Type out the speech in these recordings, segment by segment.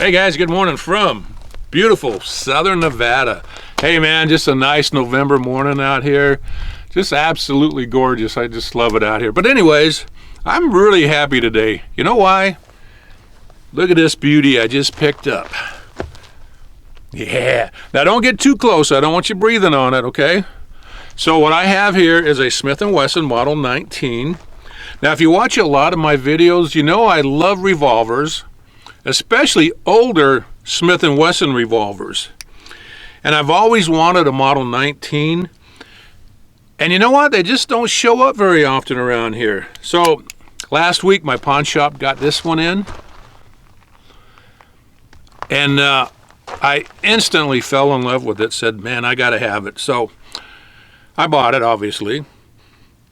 Hey guys, good morning from beautiful Southern Nevada. Hey man, just a nice November morning out here. Just absolutely gorgeous. I just love it out here. But anyways, I'm really happy today. You know why? Look at this beauty I just picked up. Yeah. Now don't get too close. I don't want you breathing on it, okay? So what I have here is a Smith & Wesson Model 19. Now if you watch a lot of my videos, you know I love revolvers, especially older Smith & Wesson revolvers. And I've always wanted a Model 19. And you know what? They just don't show up very often around here. So last week my pawn shop got this one in. And I instantly fell in love with it. Said, man, I got to have it. So I bought it, obviously.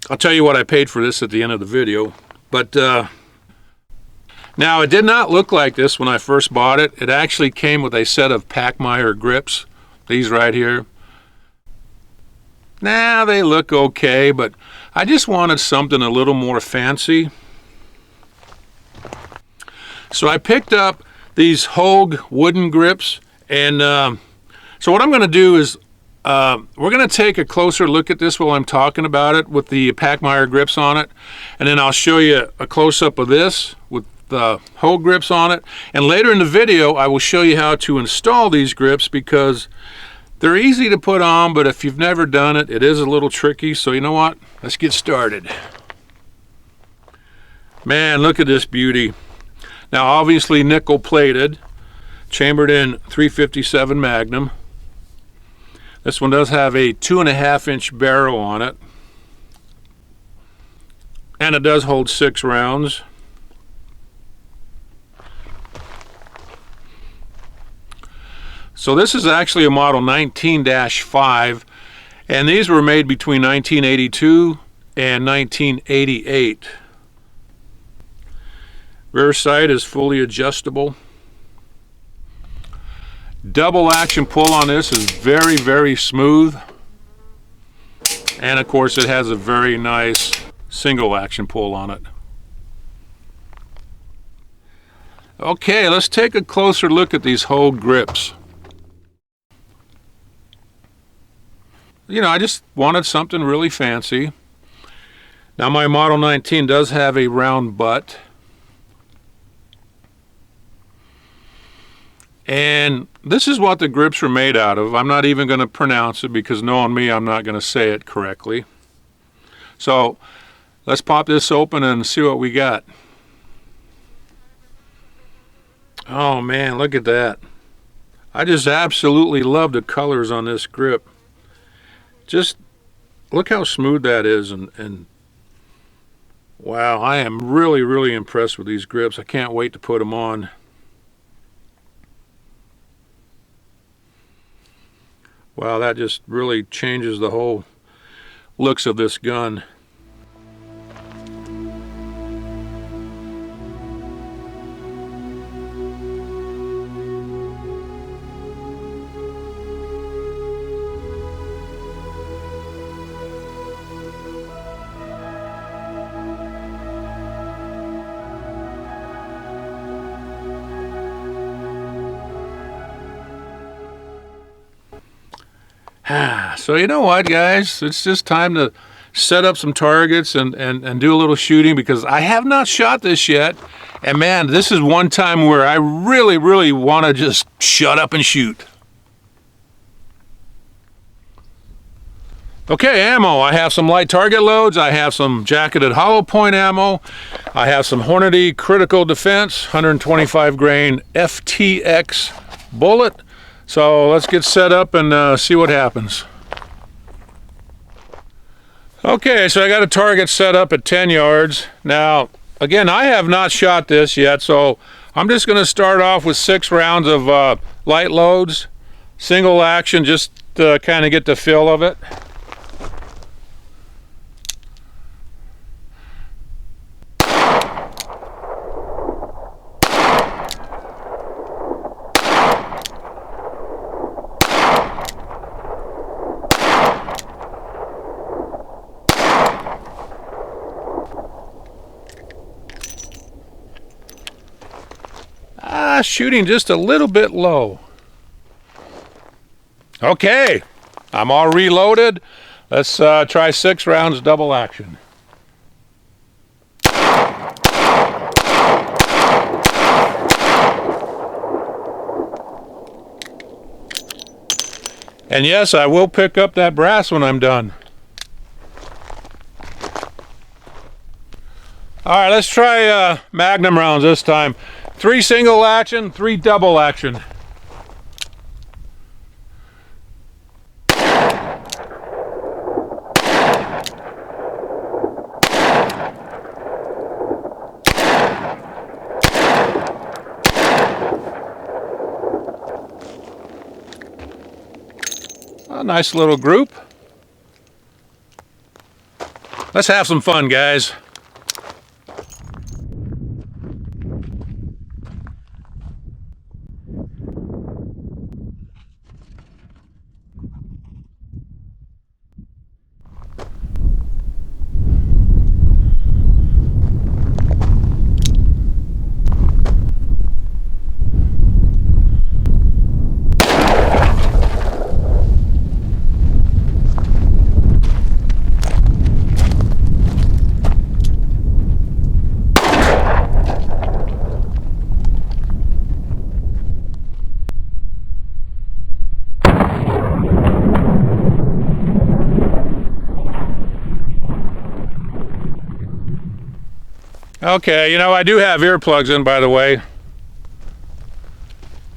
I'll tell you what I paid for this at the end of the video. But now, it did not look like this when I first bought it. It actually came with a set of Pachmayr grips, these right here. Now, they look okay, but I just wanted something a little more fancy. So I picked up these Hogue wooden grips, and so what I'm going to do is we're going to take a closer look at this while I'm talking about it with the Pachmayr grips on it, and then I'll show you a close-up of this with the Hogue grips on it. And later in the video I will show you how to install these grips, because they're easy to put on, but if you've never done it, it is a little tricky. So you know what, let's get started. Man, look at this beauty. Now obviously nickel plated, chambered in 357 Magnum. This one does have a 2.5-inch barrel on it, and it does hold 6 rounds. So this is actually a Model 19-5, and these were made between 1982 and 1988. Rear sight is fully adjustable. Double action pull on this is very, very smooth. And of course it has a very nice single action pull on it. Okay, let's take a closer look at these Hogue grips. You know, I just wanted something really fancy. Now my Model 19 does have a round butt. And this is what the grips are made out of. I'm not even going to pronounce it, because knowing me, I'm not going to say it correctly. So let's pop this open and see what we got. Oh man, look at that. I just absolutely love the colors on this grip. Just look how smooth that is, and wow, I am really, really impressed with these grips. I can't wait to put them on. Wow, that just really changes the whole looks of this gun. So you know what, guys, it's just time to set up some targets and do a little shooting, because I have not shot this yet, and man, this is one time where I really, really want to just shut up and shoot. Okay, ammo. I have some light target loads. I have some jacketed hollow point ammo. I have some Hornady Critical Defense 125 grain FTX bullet. So let's get set up and see what happens. Okay, so I got a target set up at 10 yards. Now, again, I have not shot this yet, so I'm just going to start off with 6 rounds of light loads, single action, just to kind of get the feel of it. Shooting just a little bit low. Okay, I'm all reloaded. Let's try 6 rounds double action. And yes, I will pick up that brass when I'm done. All right, let's try Magnum rounds this time. 3 single action, 3 double action. A nice little group. Let's have some fun, guys. Okay, you know, I do have earplugs in, by the way.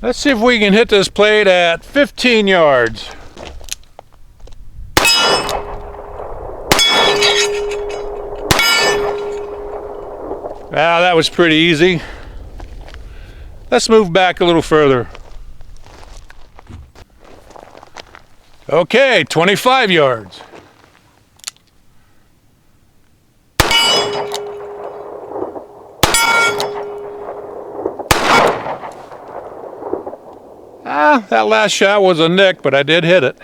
Let's see if we can hit this plate at 15 yards. Wow, that was pretty easy. Let's move back a little further. Okay, 25 yards. That last shot was a nick, but I did hit it.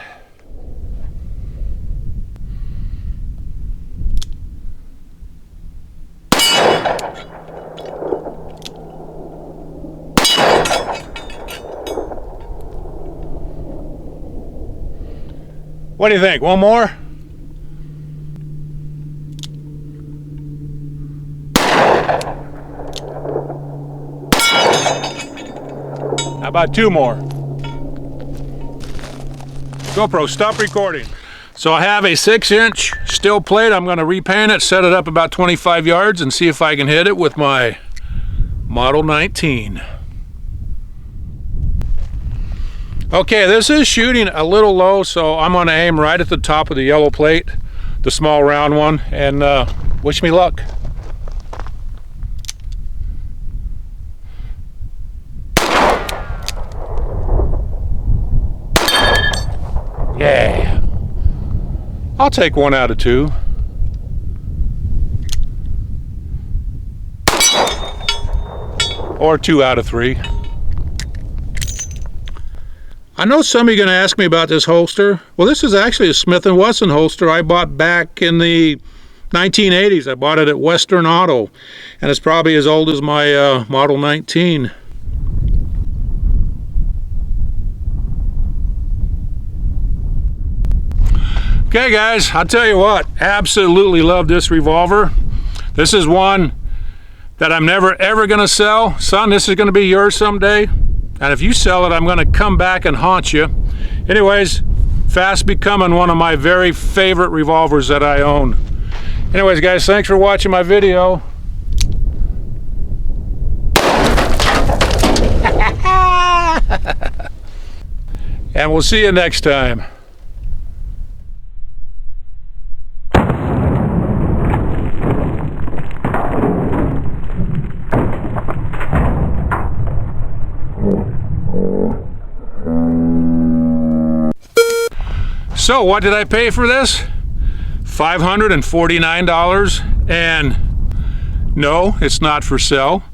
What do you think? One more? How about 2 more? GoPro, stop recording. So I have a 6-inch steel plate. I'm going to repaint it, set it up about 25 yards, and see if I can hit it with my Model 19. Okay, this is shooting a little low, so I'm going to aim right at the top of the yellow plate, the small round one, and wish me luck. Yeah, I'll take 1 out of 2. Or 2 out of 3. I know some of you are going to ask me about this holster. Well, this is actually a Smith & Wesson holster I bought back in the 1980s. I bought it at Western Auto, and it's probably as old as my Model 19. Okay guys, I'll tell you what, absolutely love this revolver. This is one that I'm never ever gonna sell. Son, this is gonna be yours someday. And if you sell it, I'm gonna come back and haunt you. Anyways, fast becoming one of my very favorite revolvers that I own. Anyways guys, thanks for watching my video. And we'll see you next time. So what did I pay for this? $549, and no, it's not for sale.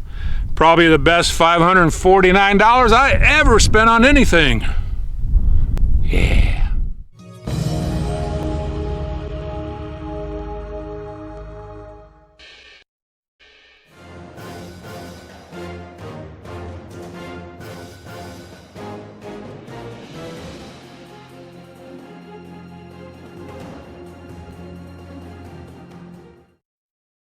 Probably the best $549 I ever spent on anything. Yeah.